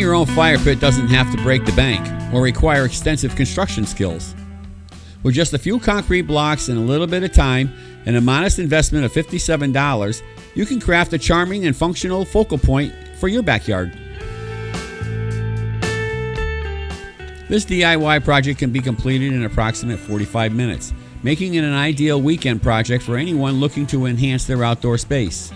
your own fire pit doesn't have to break the bank or require extensive construction skills. With just a few concrete blocks and a little bit of time and a modest investment of $57, you can craft a charming and functional focal point for your backyard. This DIY project can be completed in approximately 45 minutes, making it an ideal weekend project for anyone looking to enhance their outdoor space.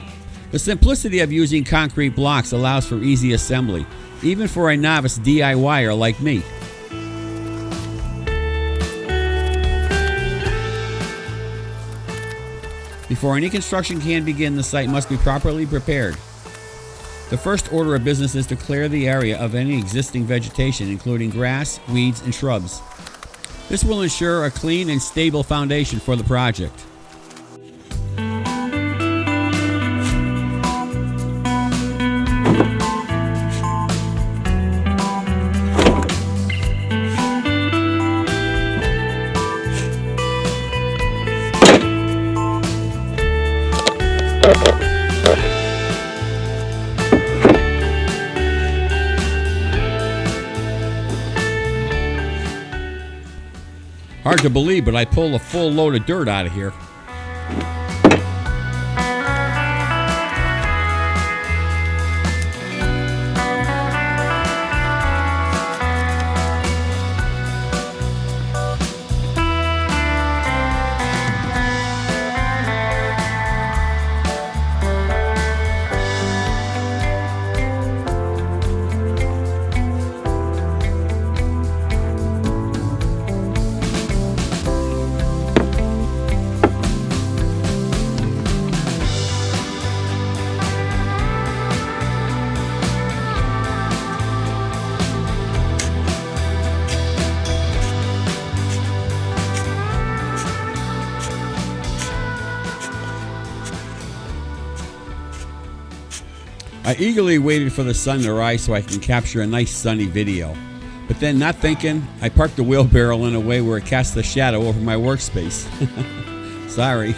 The simplicity of using concrete blocks allows for easy assembly, even for a novice DIYer like me. Before any construction can begin, the site must be properly prepared. The first order of business is to clear the area of any existing vegetation, including grass, weeds, and shrubs. This will ensure a clean and stable foundation for the project. Hard to believe, but I pulled a full load of dirt out of here. I eagerly waited for the sun to rise so I can capture a nice sunny video. But then, not thinking, I parked the wheelbarrow in a way where it casts a shadow over my workspace. Sorry.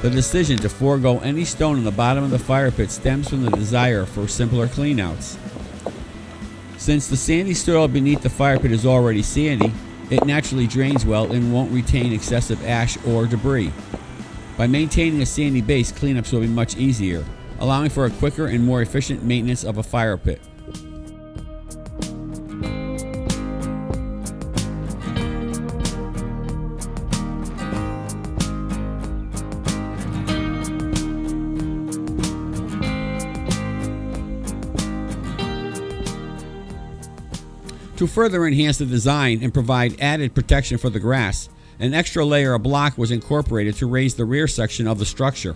The decision to forego any stone in the bottom of the fire pit stems from the desire for simpler cleanouts. Since the sandy soil beneath the fire pit is already sandy, it naturally drains well and won't retain excessive ash or debris. By maintaining a sandy base, cleanups will be much easier, allowing for a quicker and more efficient maintenance of a fire pit. To further enhance the design and provide added protection for the grass, an extra layer of block was incorporated to raise the rear section of the structure.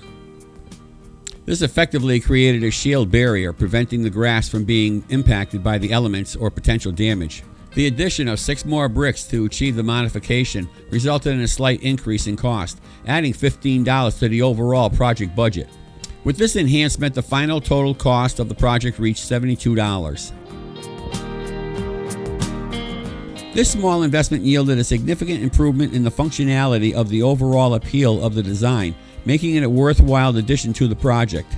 This effectively created a shield barrier, preventing the grass from being impacted by the elements or potential damage. The addition of 6 more bricks to achieve the modification resulted in a slight increase in cost, adding $15 to the overall project budget. With this enhancement, the final total cost of the project reached $72. This small investment yielded a significant improvement in the functionality of the overall appeal of the design, making it a worthwhile addition to the project.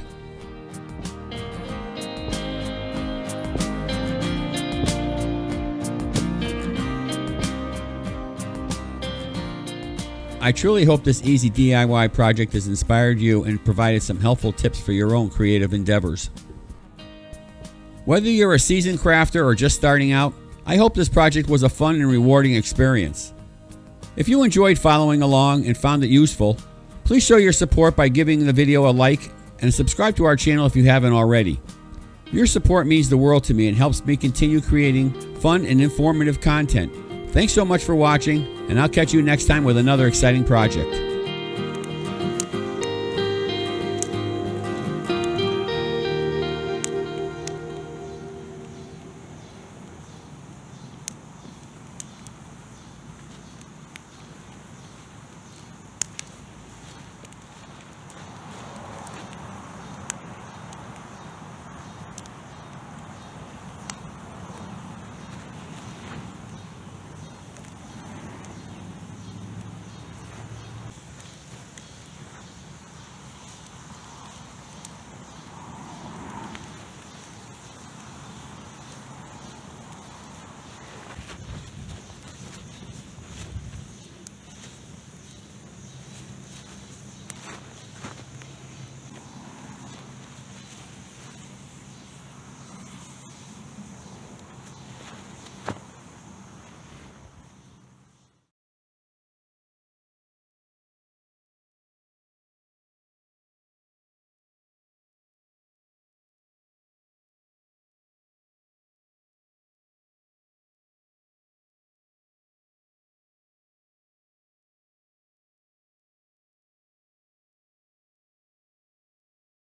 I truly hope this easy DIY project has inspired you and provided some helpful tips for your own creative endeavors. Whether you're a seasoned crafter or just starting out, I hope this project was a fun and rewarding experience. If you enjoyed following along and found it useful, please show your support by giving the video a like and subscribe to our channel if you haven't already. Your support means the world to me and helps me continue creating fun and informative content. Thanks so much for watching, and I'll catch you next time with another exciting project.